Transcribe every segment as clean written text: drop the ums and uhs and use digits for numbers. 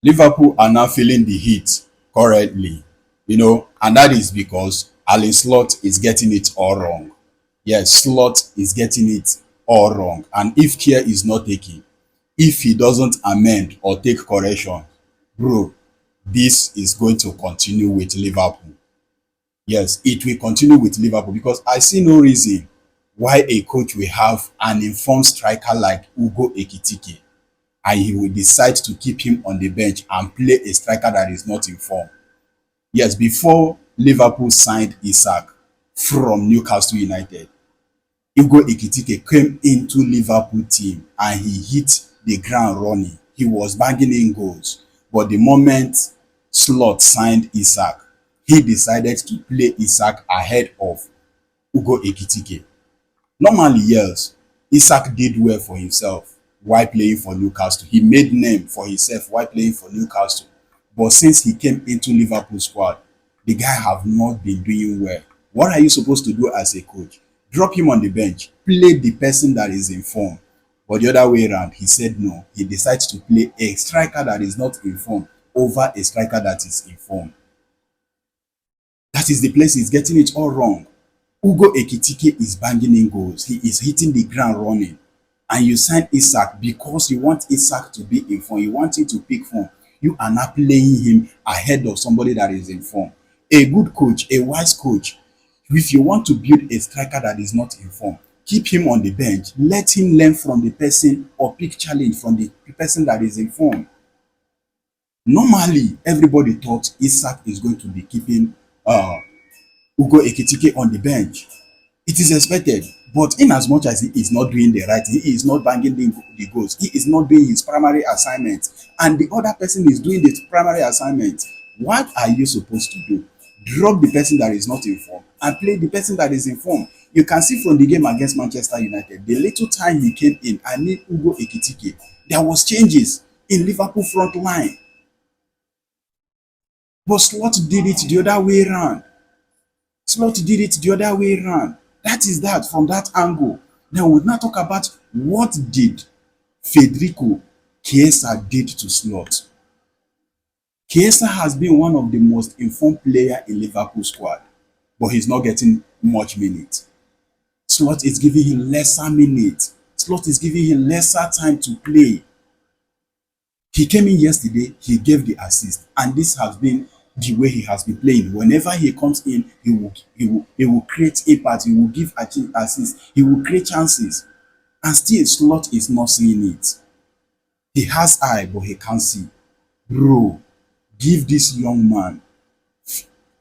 Liverpool are now feeling the heat currently, and that is because Alan Slot is getting it all wrong. Yes, Slot is getting it all wrong. And if care is not taken, if he doesn't amend or take correction, bro, this is going to continue with Liverpool. Yes, it will continue with Liverpool because I see no reason why a coach will have an informed striker like Ugo Ekitike and he will decide to keep him on the bench and play a striker that is not informed. Yes, before Liverpool signed Isak from Newcastle United, Ugo Ekitike came into Liverpool team and he hit the ground running. He was banging in goals. But the moment Slot signed Isak, he decided to play Isak ahead of Ugo Ekitike. Normally, yes, Isak did well for himself while playing for Newcastle. He made name for himself while playing for Newcastle. But since he came into Liverpool squad, the guy have not been doing well. What are you supposed to do as a coach? Drop him on the bench, play the person that is in form. But the other way around, he said no. He decides to play a striker that is not informed over a striker that is informed. That is the place he's getting it all wrong. Ugo Ekitike is banging in goals. He is hitting the ground running. And you sign Isak because you want Isak to be in form. You want him to pick form. You are not playing him ahead of somebody that is in form. A good coach, a wise coach, if you want to build a striker that is not in form, keep him on the bench. Let him learn from the person or pick challenge from the person that is in form. Normally, everybody thought Isak is going to be keeping Ugo Ekitike on the bench. It is expected. But in as much as he is not doing the right, he is not banging the goals, he is not doing his primary assignment, and the other person is doing the primary assignment, what are you supposed to do? Drop the person that is not informed and play the person that is informed. You can see from the game against Manchester United, the little time he came in, I mean Ugo Ekitike, there was changes in Liverpool front line. But Slot did it the other way around. Slot did it the other way around. That is that from that angle. Now we'll now talk about what did Federico Chiesa did to Slot. Chiesa has been one of the most informed player in Liverpool squad, but he's not getting much minutes. Slot is giving him lesser minutes. Slot is giving him lesser time to play. He came in yesterday, he gave the assist, and this has been the way he has been playing. Whenever he comes in, he will create impact, he will give assists, he will create chances, and still Slot is not seeing it. He has eye, but he can't see. Bro, give this young man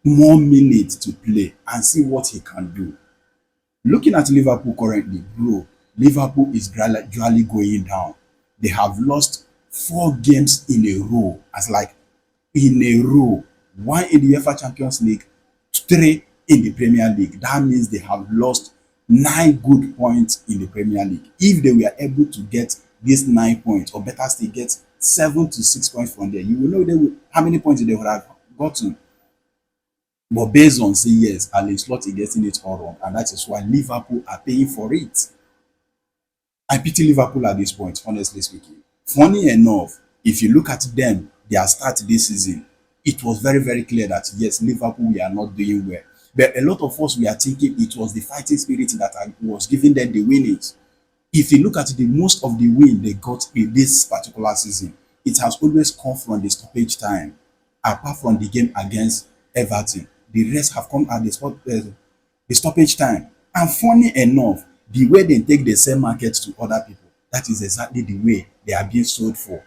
more minutes to play and see what he can do. Looking at Liverpool currently, bro, Liverpool is gradually going down. They have lost 4 games in a row, as like in a row. One in the UEFA Champions League, 3 in the Premier League. That means they have lost 9 good points in the Premier League. If they were able to get these 9 points, or better still, get 7 to 6 points from there, you will know how many points they would have gotten. But based on say yes, Alex Slot is getting it all wrong, and that is why Liverpool are paying for it. I pity Liverpool at this point, honestly speaking. Funny enough, if you look at them, their start this season, it was very, very clear that yes, Liverpool we are not doing well. But a lot of us we are thinking it was the fighting spirit that was giving them the winnings. If you look at the most of the win they got in this particular season, it has always come from the stoppage time. Apart from the game against Everton, the rest have come at the stoppage time. And funny enough, the way they take the same market to other people, that is exactly the way they are being sold for.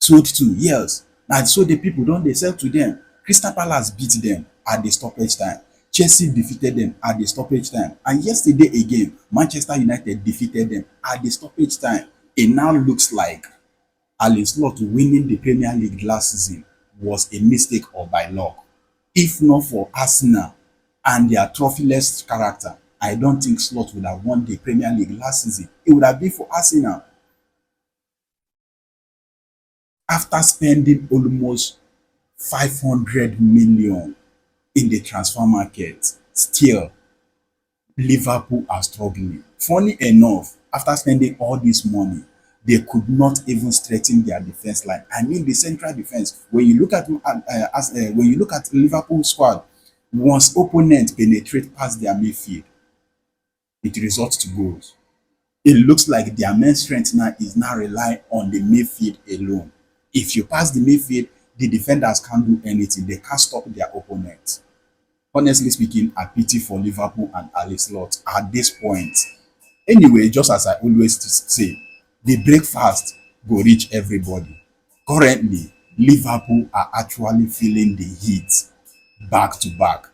Sold to, yes. And so the people don't they sell to them. Crystal Palace beat them at the stoppage time. Chelsea defeated them at the stoppage time. And yesterday again, Manchester United defeated them at the stoppage time. It now looks like Alan Slot winning the Premier League last season was a mistake or by luck. If not for Arsenal and their trophyless character, I don't think Slot would have won the Premier League last season. It would have been for Arsenal. After spending almost 500 million in the transfer market, still Liverpool are struggling. Funny enough, after spending all this money, they could not even strengthen their defense line. I mean, the central defense. When you look at when you look at Liverpool squad, once opponent penetrate past their midfield, it results to goals. It looks like their main strength now is now rely on the midfield alone. If you pass the midfield, the defenders can't do anything. They can't stop their opponent. Honestly speaking, I pity for Liverpool and Alex Slot at this point. Anyway, just as I always say, the breakfast go reach everybody. Currently, Liverpool are actually feeling the heat back to back.